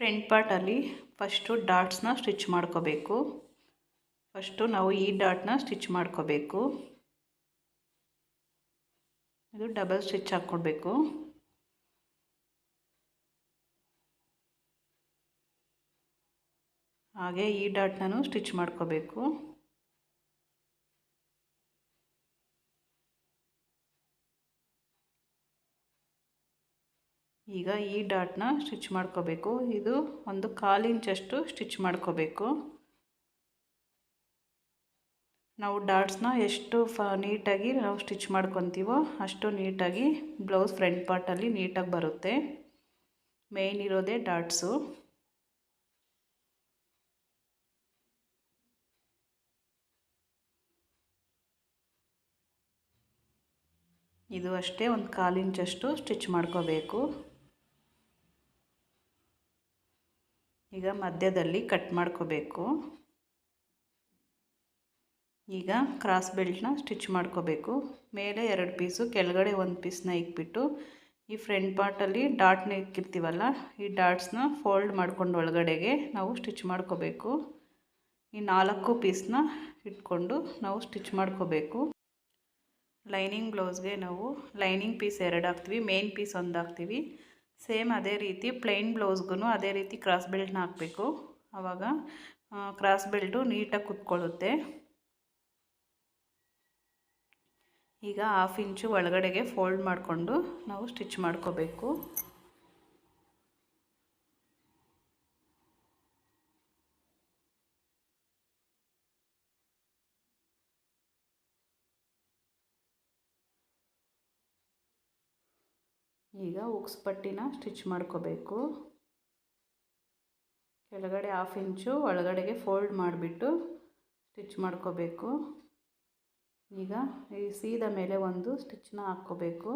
Front ಪಾರ್ಟಲ್ಲಿ first ಡಾಟ್ಸ್ನ stitch ಮಾಡ್ಕೋಬೇಕು. First ನಾವು ಈ ಡಾಟ್ನ ಸ್ಟಿಚ್ ಮಾಡ್ಕೋಬೇಕು. ಇದು ಡಬಲ್ ಸ್ಟಿಚ್ ಹಾಕ್ಕೊಡ್ಬೇಕು. ಹಾಗೆ ಈ ಡಾಟ್ನೂ ಸ್ಟಿಚ್ ಮಾಡ್ಕೋಬೇಕು. ಈಗ ಈ ಡಾಟ್ನ ಸ್ಟಿಚ್ ಮಾಡ್ಕೋಬೇಕು. ಇದು ಒಂದು 1/4 ಇಂಚಷ್ಟು ಸ್ಟಿಚ್ ಮಾಡ್ಕೋಬೇಕು. ನಾವು ಡಾಟ್ಸ್ನ ಎಷ್ಟು ನೀಟಾಗಿ ನಾವು ಸ್ಟಿಚ್ ಮಾಡ್ಕೊತೀವೋ ಅಷ್ಟು ನೀಟಾಗಿ ಬ್ಲೌಸ್ ಫ್ರಂಟ್ ಪಾರ್ಟಲ್ಲಿ ನೀಟಾಗಿ ಬರುತ್ತೆ. ಮೇಯ್ನ್ ಇರೋದೇ ಡಾಟ್ಸು. ಇದು ಅಷ್ಟೇ ಒಂದು 1/4 ಇಂಚಷ್ಟು ಸ್ಟಿಚ್ ಮಾಡ್ಕೋಬೇಕು. ಈಗ ಮಧ್ಯದಲ್ಲಿ ಕಟ್ ಮಾಡ್ಕೋಬೇಕು. ಈಗ ಕ್ರಾಸ್ ಬೆಲ್ಟ್ನ ಸ್ಟಿಚ್ ಮಾಡ್ಕೋಬೇಕು. ಮೇಲೆ 2 ಪೀಸು, ಕೆಳಗಡೆ 1 ಪೀಸ್ನ ಇಕ್ಬಿಟ್ಟು ಈ ಫ್ರಂಟ್ ಪಾರ್ಟಲ್ಲಿ ಡಾಟ್ನ ಇಕ್ಕಿರ್ತೀವಲ್ಲ, ಈ ಡಾಟ್ಸ್ನ ಫೋಲ್ಡ್ ಮಾಡ್ಕೊಂಡು ಒಳಗಡೆಗೆ ನಾವು ಸ್ಟಿಚ್ ಮಾಡ್ಕೋಬೇಕು. ಈ 4 ಪೀಸ್ನ ಇಟ್ಕೊಂಡು ನಾವು ಸ್ಟಿಚ್ ಮಾಡ್ಕೋಬೇಕು. ಲೈನಿಂಗ್ ಬ್ಲೌಸ್ಗೆ ನಾವು ಲೈನಿಂಗ್ ಪೀಸ್ 2 ಹಾಕ್ತೀವಿ, ಮೇನ್ ಪೀಸ್ 1 ಹಾಕ್ತೀವಿ. ಸೇಮ್ ಅದೇ ರೀತಿ ಪ್ಲೈನ್ ಬ್ಲೌಸ್ಗೂ ಅದೇ ರೀತಿ ಕ್ರಾಸ್ ಬೆಲ್ಟ್ನ ಹಾಕಬೇಕು. ಆವಾಗ ಕ್ರಾಸ್ ಬೆಲ್ಟು ನೀಟಾಗಿ ಕುತ್ಕೊಳ್ಳುತ್ತೆ. ಈಗ 1/2 ಇಂಚು ಒಳಗಡೆಗೆ ಫೋಲ್ಡ್ ಮಾಡಿಕೊಂಡು ನಾವು ಸ್ಟಿಚ್ ಮಾಡ್ಕೋಬೇಕು. ಈಗ ಉಕ್ಸ್ ಪಟ್ಟಿನ ಸ್ಟಿಚ್ ಮಾಡ್ಕೋಬೇಕು. ಕೆಳಗಡೆ 1/2 ಇಂಚು ಒಳಗಡೆಗೆ ಫೋಲ್ಡ್ ಮಾಡಿಬಿಟ್ಟು ಸ್ಟಿಚ್ ಮಾಡ್ಕೋಬೇಕು. ಈಗ ಈ ಸೀದ ಮೇಲೆ ಒಂದು ಸ್ಟಿಚ್ನ ಹಾಕ್ಕೋಬೇಕು.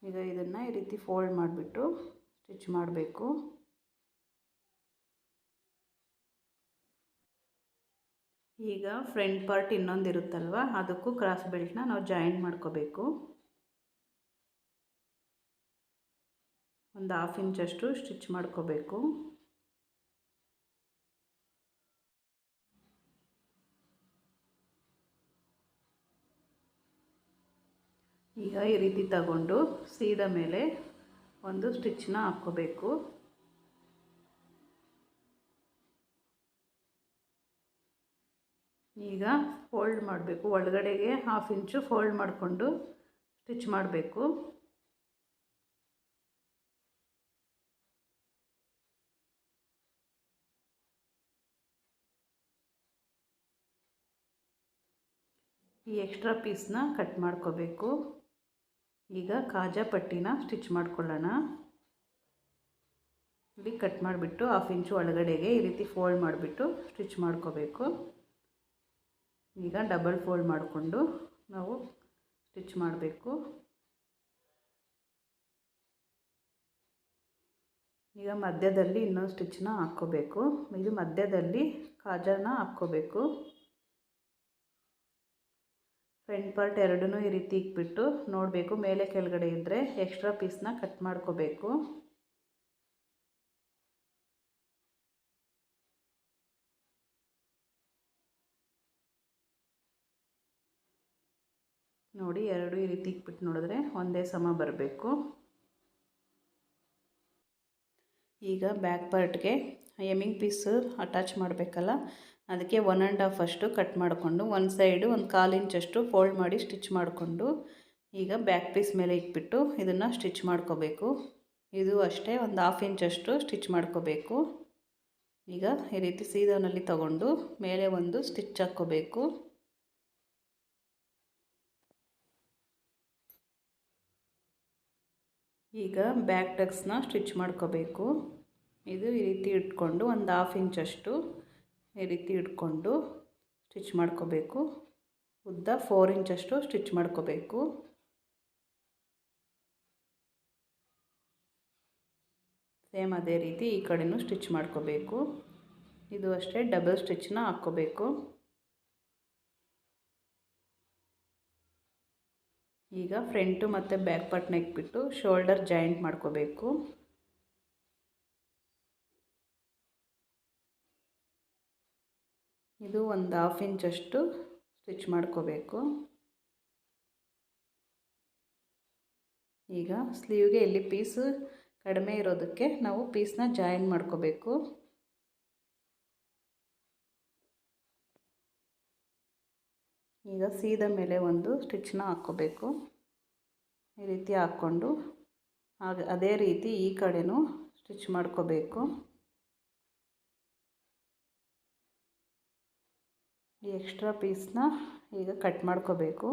ಈಗ ಇದನ್ನು ಈ ರೀತಿ ಫೋಲ್ಡ್ ಮಾಡಿಬಿಟ್ಟು ಸ್ಟಿಚ್ ಮಾಡಬೇಕು. ಈಗ ಫ್ರಂಟ್ ಪಾರ್ಟ್ ಇನ್ನೊಂದು ಇರುತ್ತಲ್ವ, ಅದಕ್ಕೂ ಕ್ರಾಸ್ ಬೆಲ್ಟ್ನ ನಾವು ಜಾಯಿನ್ ಮಾಡ್ಕೋಬೇಕು. ಒಂದು 1/2 ಇಂಚಷ್ಟು ಸ್ಟಿಚ್ ಮಾಡ್ಕೋಬೇಕು. ಈಗ ಈ ರೀತಿ ತಗೊಂಡು ಸೀದಾ ಮೇಲೆ ಒಂದು ಸ್ಟಿಚ್ನ ಹಾಕ್ಕೋಬೇಕು. ಈಗ ಫೋಲ್ಡ್ ಮಾಡಬೇಕು. ಒಳಗಡೆಗೆ 1/2 ಇಂಚು ಫೋಲ್ಡ್ ಮಾಡಿಕೊಂಡು ಸ್ಟಿಚ್ ಮಾಡಬೇಕು. ಈ ಎಕ್ಸ್ಟ್ರಾ ಪೀಸ್ನ ಕಟ್ ಮಾಡ್ಕೋಬೇಕು. ಈಗ ಕಾಜಾ ಪಟ್ಟಿನ ಸ್ಟಿಚ್ ಮಾಡ್ಕೊಳ್ಳೋಣ. ಇಲ್ಲಿ ಕಟ್ ಮಾಡಿಬಿಟ್ಟು 1/2 ಇಂಚು ಒಳಗಡೆಗೆ ಈ ರೀತಿ ಫೋಲ್ಡ್ ಮಾಡಿಬಿಟ್ಟು ಸ್ಟಿಚ್ ಮಾಡ್ಕೋಬೇಕು. ಈಗ ಡಬಲ್ ಫೋಲ್ಡ್ ಮಾಡಿಕೊಂಡು ನಾವು ಸ್ಟಿಚ್ ಮಾಡಬೇಕು. ಈಗ ಮಧ್ಯದಲ್ಲಿ ಇನ್ನೊಂದು ಸ್ಟಿಚ್ನ ಹಾಕ್ಕೋಬೇಕು. ಇದು ಮಧ್ಯದಲ್ಲಿ ಕಾಜಾನ ಹಾಕ್ಕೋಬೇಕು. ಫ್ರಂಟ್ ಪಾರ್ಟ್ ಎರಡನ್ನೂ ಈ ರೀತಿ ಇಕ್ಬಿಟ್ಟು ನೋಡಬೇಕು, ಮೇಲೆ ಕೆಳಗಡೆ ಇದ್ದರೆ ಎಕ್ಸ್ಟ್ರಾ ಪೀಸ್ನ ಕಟ್ ಮಾಡ್ಕೋಬೇಕು. ನೋಡಿ, ಎರಡು ಈ ರೀತಿ ಇಕ್ಬಿಟ್ಟು ನೋಡಿದ್ರೆ ಒಂದೇ ಸಮ ಬರಬೇಕು. ಈಗ ಬ್ಯಾಕ್ ಪಾರ್ಟ್ಗೆ ಎಮ್ಮಿಂಗ್ ಪೀಸು ಅಟ್ಯಾಚ್ ಮಾಡಬೇಕಲ್ಲ, ಅದಕ್ಕೆ 1 1/2 ಕಟ್ ಮಾಡಿಕೊಂಡು ಒಂದು ಸೈಡು ಒಂದು 1/4 ಇಂಚಷ್ಟು ಫೋಲ್ಡ್ ಮಾಡಿ ಸ್ಟಿಚ್ ಮಾಡಿಕೊಂಡು ಈಗ ಬ್ಯಾಕ್ ಪೀಸ್ ಮೇಲೆ ಇಟ್ಬಿಟ್ಟು ಇದನ್ನು ಸ್ಟಿಚ್ ಮಾಡ್ಕೋಬೇಕು. ಇದು ಅಷ್ಟೇ ಒಂದು 1/2 ಇಂಚಷ್ಟು ಸ್ಟಿಚ್ ಮಾಡ್ಕೋಬೇಕು. ಈಗ ಈ ರೀತಿ ಸೀದಾನಲ್ಲಿ ತಗೊಂಡು ಮೇಲೆ ಒಂದು ಸ್ಟಿಚ್ ಹಾಕ್ಕೋಬೇಕು. ಈಗ ಬ್ಯಾಕ್ ಟಕ್ಸ್ನ ಸ್ಟಿಚ್ ಮಾಡ್ಕೋಬೇಕು. ಇದು ಈ ರೀತಿ ಇಟ್ಕೊಂಡು ಒಂದು 1/2 ಇಂಚಷ್ಟು ಈ ರೀತಿ ಇಟ್ಕೊಂಡು ಸ್ಟಿಚ್ ಮಾಡ್ಕೋಬೇಕು. ಉದ್ದ 4 ಇಂಚಷ್ಟು ಸ್ಟಿಚ್ ಮಾಡ್ಕೋಬೇಕು. ಸೇಮ್ ಅದೇ ರೀತಿ ಈ ಕಡೆನೂ ಸ್ಟಿಚ್ ಮಾಡ್ಕೋಬೇಕು. ಇದು ಅಷ್ಟೇ ಡಬಲ್ ಸ್ಟಿಚ್ನ ಹಾಕ್ಕೋಬೇಕು. ಈಗ ಫ್ರಂಟು ಮತ್ತು ಬ್ಯಾಕ್ ಪಾರ್ಟ್ನ ಇಟ್ಬಿಟ್ಟು ಶೋಲ್ಡರ್ ಜಾಯಿಂಟ್ ಮಾಡ್ಕೋಬೇಕು. ಇದು ಒಂದು 1/2 ಇಂಚಷ್ಟು ಸ್ಟಿಚ್ ಮಾಡ್ಕೋಬೇಕು. ಈಗ ಸ್ಲೀವ್ಗೆ ಇಲ್ಲಿ ಪೀಸ್ ಕಡಿಮೆ ಇರೋದಕ್ಕೆ ನಾವು ಪೀಸ್ನ ಜಾಯಿನ್ ಮಾಡ್ಕೋಬೇಕು. ಈಗ ಸೀದಾ ಮೇಲೆ ಒಂದು ಸ್ಟಿಚ್ನ ಹಾಕ್ಕೋಬೇಕು. ಈ ರೀತಿ ಹಾಕ್ಕೊಂಡು ಅದೇ ರೀತಿ ಈ ಕಡೆನೂ ಸ್ಟಿಚ್ ಮಾಡ್ಕೋಬೇಕು. ಈ ಎಕ್ಸ್ಟ್ರಾ ಪೀಸ್ನ ಈಗ ಕಟ್ ಮಾಡ್ಕೋಬೇಕು.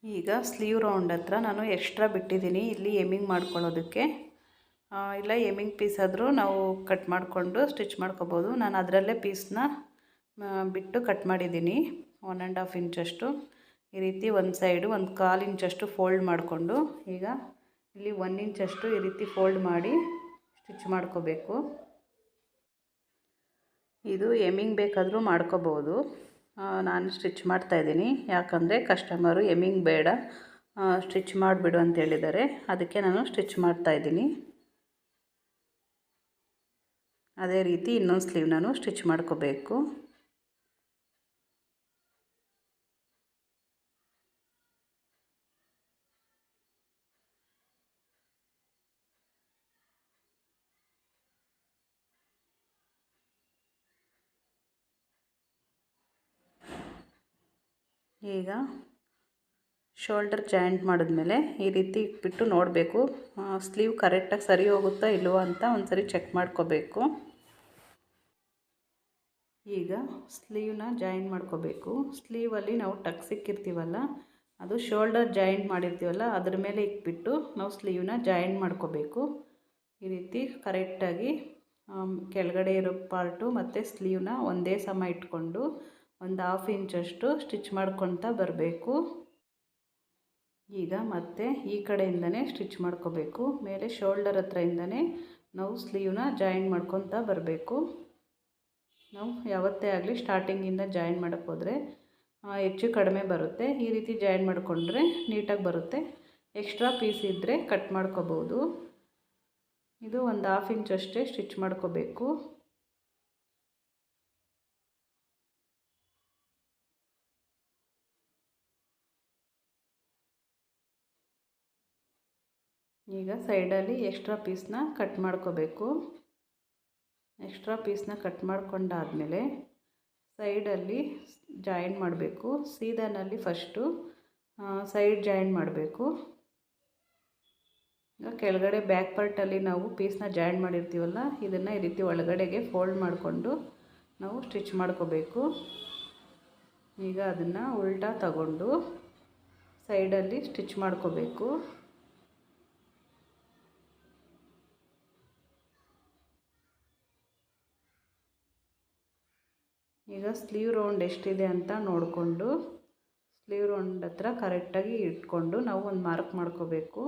ಈಗ ಸ್ಲೀವ್ ರೌಂಡ್ ಹತ್ರ ನಾನು ಎಕ್ಸ್ಟ್ರಾ ಬಿಟ್ಟಿದ್ದೀನಿ ಇಲ್ಲಿ ಎಮ್ಮಿಂಗ್ ಮಾಡ್ಕೊಳ್ಳೋದಕ್ಕೆ. ಇಲ್ಲ ಎಮ್ಮಿಂಗ್ ಪೀಸ್ ಆದರೂ ನಾವು ಕಟ್ ಮಾಡಿಕೊಂಡು ಸ್ಟಿಚ್ ಮಾಡ್ಕೋಬೋದು. ನಾನು ಅದರಲ್ಲೇ ಪೀಸ್ನ ಬಿಟ್ಟು ಕಟ್ ಮಾಡಿದ್ದೀನಿ 1.5 ಇಂಚಷ್ಟು. ಈ ರೀತಿ ಒಂದು ಸೈಡು 1/4 ಇಂಚಷ್ಟು ಫೋಲ್ಡ್ ಮಾಡಿಕೊಂಡು ಈಗ ಇಲ್ಲಿ 1 ಇಂಚಷ್ಟು ಈ ರೀತಿ ಫೋಲ್ಡ್ ಮಾಡಿ ಸ್ಟಿಚ್ ಮಾಡ್ಕೋಬೇಕು. ಇದು ಎಮ್ಮಿಂಗ್ ಬೇಕಾದರೂ ಮಾಡ್ಕೋಬೋದು. ನಾನು ಸ್ಟಿಚ್ ಮಾಡ್ತಾಯಿದ್ದೀನಿ, ಯಾಕಂದರೆ ಕಸ್ಟಮರು ಎಮ್ಮಿಂಗ್ ಬೇಡ ಸ್ಟಿಚ್ ಮಾಡಿಬಿಡು ಅಂತ ಹೇಳಿದ್ದಾರೆ, ಅದಕ್ಕೆ ನಾನು ಸ್ಟಿಚ್ ಮಾಡ್ತಾಯಿದ್ದೀನಿ. ಅದೇ ರೀತಿ ಇನ್ನೊಂದು ಸ್ಲೀವ್ ನಾನು ಸ್ಟಿಚ್ ಮಾಡ್ಕೋಬೇಕು. ಈಗ ಶೋಲ್ಡರ್ ಜಾಯಿಂಟ್ ಮಾಡಿದ್ಮೇಲೆ ಈ ರೀತಿ ಇಟ್ಬಿಟ್ಟು ನೋಡಬೇಕು ಸ್ಲೀವ್ ಕರೆಕ್ಟಾಗಿ ಸರಿ ಹೋಗುತ್ತಾ ಇಲ್ವೋ ಅಂತ ಒಂದು ಸರಿ ಚೆಕ್ ಮಾಡ್ಕೋಬೇಕು. ಈಗ ಸ್ಲೀವ್ನ ಜಾಯಿನ್ ಮಾಡ್ಕೋಬೇಕು. ಸ್ಲೀವಲ್ಲಿ ನಾವು ಟಕ್ ಸಿಕ್ಕಿರ್ತೀವಲ್ಲ, ಅದು ಶೋಲ್ಡರ್ ಜಾಯಿಂಟ್ ಮಾಡಿರ್ತೀವಲ್ಲ ಅದ್ರ ಮೇಲೆ ಇಟ್ಬಿಟ್ಟು ನಾವು ಸ್ಲೀವ್ನ ಜಾಯಿನ್ ಮಾಡ್ಕೋಬೇಕು. ಈ ರೀತಿ ಕರೆಕ್ಟಾಗಿ ಕೆಳಗಡೆ ಇರೋ ಪಾರ್ಟು ಮತ್ತು ಸ್ಲೀವ್ನ ಒಂದೇ ಸಮ ಇಟ್ಕೊಂಡು ಒಂದು 1/2 ಇಂಚಷ್ಟು ಸ್ಟಿಚ್ ಮಾಡ್ಕೊತಾ ಬರಬೇಕು. ಈಗ ಮತ್ತೆ ಈ ಕಡೆಯಿಂದನೇ ಸ್ಟಿಚ್ ಮಾಡ್ಕೋಬೇಕು. ಮೇಲೆ ಶೋಲ್ಡರ್ ಹತ್ರದಿಂದನೇ ನಾವು ಸ್ಲೀವ್ನ ಜಾಯಿನ್ ಮಾಡ್ಕೊತಾ ಬರಬೇಕು. ನಾವು ಯಾವತ್ತೇ ಆಗಲಿ ಸ್ಟಾರ್ಟಿಂಗಿಂದ ಜಾಯಿನ್ ಮಾಡೋಕ್ಕೆ ಹೋದರೆ ಹೆಚ್ಚು ಕಡಿಮೆ ಬರುತ್ತೆ. ಈ ರೀತಿ ಜಾಯಿನ್ ಮಾಡಿಕೊಂಡ್ರೆ ನೀಟಾಗಿ ಬರುತ್ತೆ. ಎಕ್ಸ್ಟ್ರಾ ಪೀಸ್ ಇದ್ದರೆ ಕಟ್ ಮಾಡ್ಕೋಬೋದು. ಇದು ಒಂದು 1/2 ಇಂಚಷ್ಟೇ ಸ್ಟಿಚ್ ಮಾಡ್ಕೋಬೇಕು. ಈಗ ಸೈಡಲ್ಲಿ ಎಕ್ಸ್ಟ್ರಾ ಪೀಸ್ನ ಕಟ್ ಮಾಡ್ಕೋಬೇಕು. ಎಕ್ಸ್ಟ್ರಾ ಪೀಸ್ನ ಕಟ್ ಮಾಡ್ಕೊಂಡಾದಮೇಲೆ ಸೈಡಲ್ಲಿ ಜಾಯಿನ್ ಮಾಡಬೇಕು. ಸೀದಾನಲ್ಲಿ ಫಸ್ಟು ಸೈಡ್ ಜಾಯಿನ್ ಮಾಡಬೇಕು. ಈಗ ಕೆಳಗಡೆ ಬ್ಯಾಕ್ ಪಾರ್ಟಲ್ಲಿ ನಾವು ಪೀಸ್ನ ಜಾಯಿನ್ ಮಾಡಿರ್ತೀವಲ್ಲ, ಇದನ್ನು ಈ ರೀತಿ ಒಳಗಡೆಗೆ ಫೋಲ್ಡ್ ಮಾಡಿಕೊಂಡು ನಾವು ಸ್ಟಿಚ್ ಮಾಡ್ಕೋಬೇಕು. ಈಗ ಅದನ್ನು ಉಲ್ಟಾ ತಗೊಂಡು ಸೈಡಲ್ಲಿ ಸ್ಟಿಚ್ ಮಾಡ್ಕೋಬೇಕು. ಈಗ ಸ್ಲೀವ್ ರೌಂಡ್ ಎಷ್ಟಿದೆ ಅಂತ ನೋಡಿಕೊಂಡು ಸ್ಲೀವ್ ರೌಂಡ್ ಹತ್ರ ಕರೆಕ್ಟಾಗಿ ಇಟ್ಕೊಂಡು ನಾವು ಒಂದು ಮಾರ್ಕ್ ಮಾಡ್ಕೋಬೇಕು.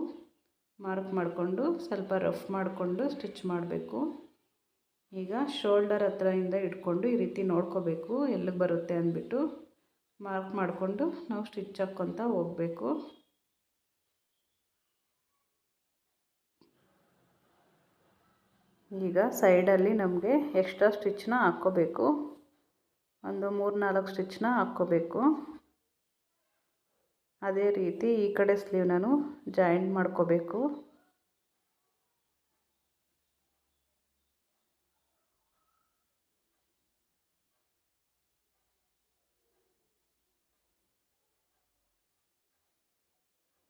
ಮಾರ್ಕ್ ಮಾಡಿಕೊಂಡು ಸ್ವಲ್ಪ ರಫ್ ಮಾಡಿಕೊಂಡು ಸ್ಟಿಚ್ ಮಾಡಬೇಕು. ಈಗ ಶೋಲ್ಡರ್ ಹತ್ರದಿಂದ ಇಟ್ಕೊಂಡು ಈ ರೀತಿ ನೋಡ್ಕೋಬೇಕು ಎಲ್ಲಿಗೆ ಬರುತ್ತೆ ಅಂದ್ಬಿಟ್ಟು ಮಾರ್ಕ್ ಮಾಡಿಕೊಂಡು ನಾವು ಸ್ಟಿಚ್ ಹಾಕ್ಕೊತಾ ಹೋಗಬೇಕು. ಈಗ ಸೈಡಲ್ಲಿ ನಮಗೆ ಎಕ್ಸ್ಟ್ರಾ ಸ್ಟಿಚ್ನ ಹಾಕ್ಕೋಬೇಕು. ಒಂದು 3-4 ಸ್ಟಿಚ್ನ ಹಾಕ್ಕೋಬೇಕು. ಅದೇ ರೀತಿ ಈ ಕಡೆ ಸ್ಲೀವ್ ನಾನು ಜಾಯಿಂಟ್ ಮಾಡ್ಕೋಬೇಕು.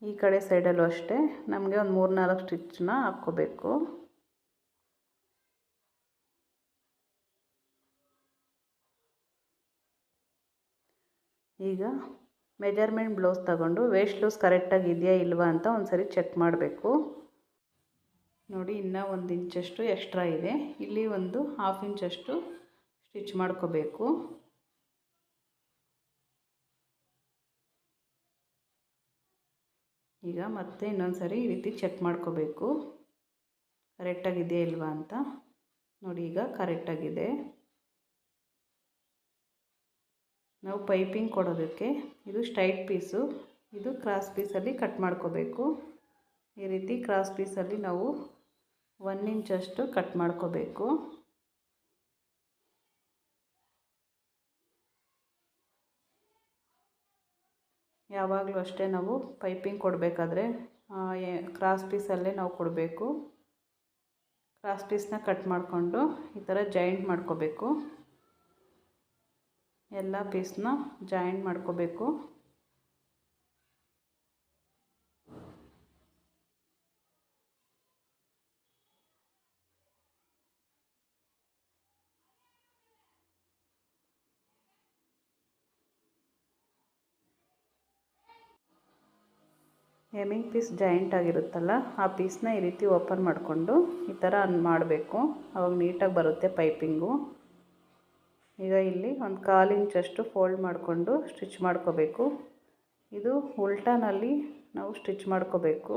ಈ ಕಡೆ ಸೈಡಲ್ಲೂ ಅಷ್ಟೇ ನಮಗೆ ಒಂದು 3-4 ಸ್ಟಿಚ್ನ ಹಾಕ್ಕೋಬೇಕು. ಈಗ ಮೆಜರ್ಮೆಂಟ್ ಬ್ಲೌಸ್ ತಗೊಂಡು ವೇಸ್ಟ್ ಲೂಸ್ ಕರೆಕ್ಟಾಗಿ ಇದೆಯಾ ಇಲ್ವಾ ಅಂತ ಒಂದು ಸರಿ ಚೆಕ್ ಮಾಡಬೇಕು. ನೋಡಿ, ಇನ್ನೂ 1 ಇಂಚಷ್ಟು ಎಕ್ಸ್ಟ್ರಾ ಇದೆ. ಇಲ್ಲಿ ಒಂದು 1/2 ಇಂಚಷ್ಟು ಸ್ಟಿಚ್ ಮಾಡ್ಕೋಬೇಕು. ಈಗ ಮತ್ತೆ ಇನ್ನೊಂದು ಸರಿ ಈ ರೀತಿ ಚೆಕ್ ಮಾಡ್ಕೋಬೇಕು ಕರೆಕ್ಟಾಗಿದೆಯಾ ಇಲ್ವಾ ಅಂತ. ನೋಡಿ, ಈಗ ಕರೆಕ್ಟಾಗಿದೆ. ನಾವು ಪೈಪಿಂಗ್ ಕೊಡೋದಕ್ಕೆ ಇದು ಸ್ಟ್ರೈಟ್ ಪೀಸು, ಇದು ಕ್ರಾಸ್ ಪೀಸಲ್ಲಿ ಕಟ್ ಮಾಡ್ಕೋಬೇಕು. ಈ ರೀತಿ ಕ್ರಾಸ್ ಪೀಸಲ್ಲಿ ನಾವು 1 ಇಂಚಷ್ಟು ಕಟ್ ಮಾಡ್ಕೋಬೇಕು. ಯಾವಾಗಲೂ ಅಷ್ಟೇ ನಾವು ಪೈಪಿಂಗ್ ಕೊಡಬೇಕಾದ್ರೆ ಕ್ರಾಸ್ ಪೀಸಲ್ಲೇ ನಾವು ಕೊಡಬೇಕು. ಕ್ರಾಸ್ ಪೀಸ್ನ ಕಟ್ ಮಾಡಿಕೊಂಡು ಈ ಥರ ಜಾಯಿಂಟ್ ಮಾಡ್ಕೋಬೇಕು. ಎಲ್ಲ ಪೀಸ್ನ ಜಾಯಿಂಟ್ ಮಾಡ್ಕೋಬೇಕು. ಹೆಮ್ಮಿಂಗ್ ಪೀಸ್ ಜಾಯಿಂಟ್ ಆಗಿರುತ್ತಲ್ಲ, ಆ ಪೀಸ್ನ ಈ ರೀತಿ ಓಪನ್ ಮಾಡಿಕೊಂಡು ಈ ಥರ ಮಾಡಬೇಕು. ಆವಾಗ ನೀಟಾಗಿ ಬರುತ್ತೆ ಪೈಪಿಂಗು. ಈಗ ಇಲ್ಲಿ ಒಂದು 1/4 ಇಂಚಷ್ಟು ಫೋಲ್ಡ್ ಮಾಡಿಕೊಂಡು ಸ್ಟಿಚ್ ಮಾಡ್ಕೋಬೇಕು. ಇದು ಉಲ್ಟಾನಲ್ಲಿ ನಾವು ಸ್ಟಿಚ್ ಮಾಡ್ಕೋಬೇಕು.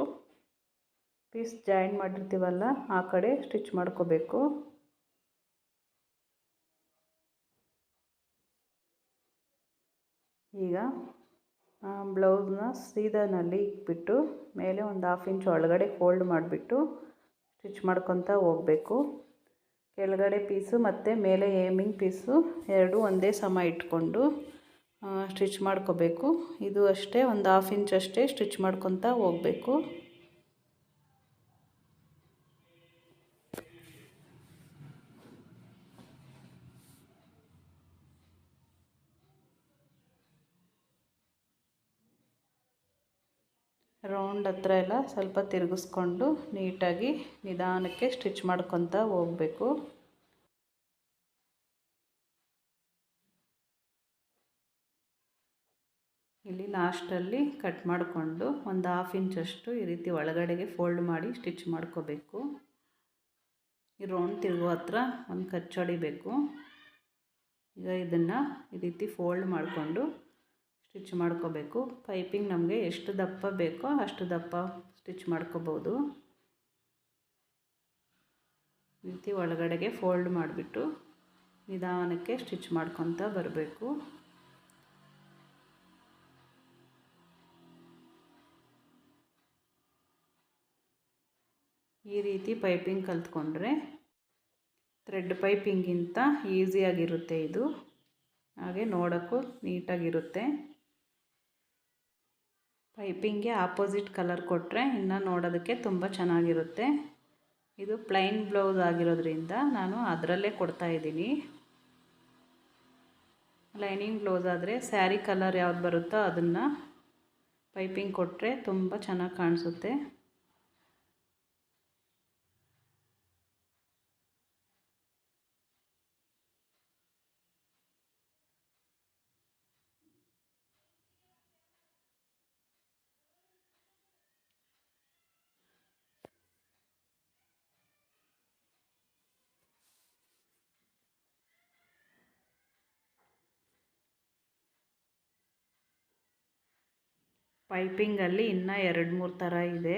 ಪೀಸ್ ಜಾಯಿಂಟ್ ಮಾಡಿರ್ತೀವಲ್ಲ ಆ ಕಡೆ ಸ್ಟಿಚ್ ಮಾಡ್ಕೋಬೇಕು. ಈಗ ಬ್ಲೌಸ್ನ ಸೀದಾನಲ್ಲಿ ಇಟ್ಬಿಟ್ಟು ಮೇಲೆ ಒಂದು 1/2 ಇಂಚ್ ಒಳಗಡೆ ಫೋಲ್ಡ್ ಮಾಡಿಬಿಟ್ಟು ಸ್ಟಿಚ್ ಮಾಡ್ಕೊತಾ ಹೋಗಬೇಕು. ಕೆಳಗಡೆ ಪೀಸು ಮತ್ತು ಮೇಲೆ ಹೇಮಿಂಗ್ ಪೀಸು ಎರಡೂ ಒಂದೇ ಸಮ ಇಟ್ಕೊಂಡು ಸ್ಟಿಚ್ ಮಾಡ್ಕೋಬೇಕು. ಇದು ಅಷ್ಟೇ ಒಂದು 1/2 ಇಂಚ್ ಅಷ್ಟೇ ಸ್ಟಿಚ್ ಮಾಡ್ಕೊತಾ ಹೋಗಬೇಕು. ರೌಂಡ್ ಹತ್ರ ಎಲ್ಲ ಸ್ವಲ್ಪ ತಿರುಗಿಸ್ಕೊಂಡು ನೀಟಾಗಿ ನಿಧಾನಕ್ಕೆ ಸ್ಟಿಚ್ ಮಾಡ್ಕೊತಾ ಹೋಗಬೇಕು. ಇಲ್ಲಿ ಲಾಸ್ಟಲ್ಲಿ ಕಟ್ ಮಾಡಿಕೊಂಡು ಒಂದು 1/2 ಇಂಚಷ್ಟು ಈ ರೀತಿ ಒಳಗಡೆಗೆ ಫೋಲ್ಡ್ ಮಾಡಿ ಸ್ಟಿಚ್ ಮಾಡ್ಕೋಬೇಕು. ಈ ರೌಂಡ್ ತಿರುಗೋ ಹತ್ರ ಒಂದು ಕಚ್ಚು ಹೊಡಿಬೇಕು. ಈಗ ಇದನ್ನು ಈ ರೀತಿ ಫೋಲ್ಡ್ ಮಾಡಿಕೊಂಡು ಸ್ಟಿಚ್ ಮಾಡ್ಕೋಬೇಕು. ಪೈಪಿಂಗ್ ನಮಗೆ ಎಷ್ಟು ದಪ್ಪ ಬೇಕೋ ಅಷ್ಟು ದಪ್ಪ ಸ್ಟಿಚ್ ಮಾಡ್ಕೋಬೋದು. ಈ ರೀತಿ ಒಳಗಡೆಗೆ ಫೋಲ್ಡ್ ಮಾಡಿಬಿಟ್ಟು ನಿಧಾನಕ್ಕೆ ಸ್ಟಿಚ್ ಮಾಡ್ಕೊತಾ ಬರಬೇಕು. ಈ ರೀತಿ ಪೈಪಿಂಗ್ ಕಲ್ತ್ಕೊಂಡ್ರೆ ಥ್ರೆಡ್ ಪೈಪಿಂಗಿಂತ ಈಸಿಯಾಗಿರುತ್ತೆ ಇದು. ಹಾಗೆ ನೋಡೋಕ್ಕೂ ನೀಟಾಗಿರುತ್ತೆ. ಪೈಪಿಂಗ್ಗೆ ಆಪೋಸಿಟ್ ಕಲರ್ ಕೊಟ್ಟರೆ ಇನ್ನು ನೋಡೋದಕ್ಕೆ ತುಂಬ ಚೆನ್ನಾಗಿರುತ್ತೆ. ಇದು ಪ್ಲೈನ್ ಬ್ಲೌಸ್ ಆಗಿರೋದ್ರಿಂದ ನಾನು ಅದರಲ್ಲೇ ಕೊಡ್ತಾಯಿದ್ದೀನಿ. ಲೈನಿಂಗ್ ಬ್ಲೌಸ್ ಆದರೆ ಸ್ಯಾರಿ ಕಲರ್ ಯಾವ್ದು ಬರುತ್ತೋ ಅದನ್ನು ಪೈಪಿಂಗ್ ಕೊಟ್ಟರೆ ತುಂಬ ಚೆನ್ನಾಗಿ ಕಾಣಿಸುತ್ತೆ. ಪೈಪಿಂಗಲ್ಲಿ ಇನ್ನೂ 2-3 ಥರ ಇದೆ.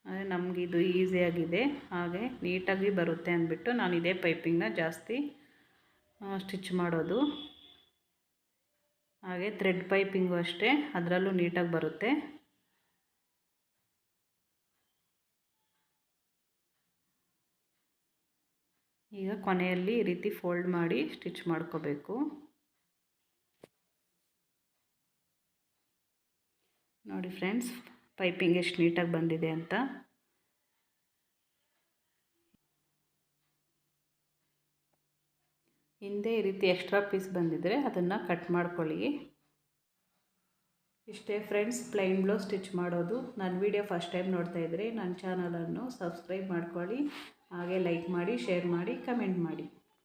ಆದರೆ ನಮಗಿದು ಈಸಿಯಾಗಿದೆ, ಹಾಗೆ ನೀಟಾಗಿ ಬರುತ್ತೆ ಅಂದ್ಬಿಟ್ಟು ನಾನು ಇದೇ ಪೈಪಿಂಗನ್ನ ಜಾಸ್ತಿ ಸ್ಟಿಚ್ ಮಾಡೋದು. ಹಾಗೆ ಥ್ರೆಡ್ ಪೈಪಿಂಗು ಅಷ್ಟೇ, ಅದರಲ್ಲೂ ನೀಟಾಗಿ ಬರುತ್ತೆ. ಈಗ ಕೊನೆಯಲ್ಲಿ ಈ ರೀತಿ ಫೋಲ್ಡ್ ಮಾಡಿ ಸ್ಟಿಚ್ ಮಾಡ್ಕೋಬೇಕು. ನೋಡಿ ಫ್ರೆಂಡ್ಸ್, ಪೈಪಿಂಗ್ ಎಷ್ಟು ನೀಟಾಗಿ ಬಂದಿದೆ ಅಂತ. ಹಿಂದೆ ಈ ರೀತಿ ಎಕ್ಸ್ಟ್ರಾ ಪೀಸ್ ಬಂದಿದ್ದರೆ ಅದನ್ನು ಕಟ್ ಮಾಡ್ಕೊಳ್ಳಿ. ಇಷ್ಟೇ ಫ್ರೆಂಡ್ಸ್, ಪ್ಲೈನ್ ಬ್ಲೌಸ್ ಸ್ಟಿಚ್ ಮಾಡೋದು. ನನ್ನ ವಿಡಿಯೋ ಫಸ್ಟ್ ಟೈಮ್ ನೋಡ್ತಾ ಇದ್ದರೆ ನನ್ನ ಚಾನಲನ್ನು ಸಬ್ಸ್ಕ್ರೈಬ್ ಮಾಡ್ಕೊಳ್ಳಿ. ಹಾಗೆ ಲೈಕ್ ಮಾಡಿ, ಶೇರ್ ಮಾಡಿ, ಕಮೆಂಟ್ ಮಾಡಿ.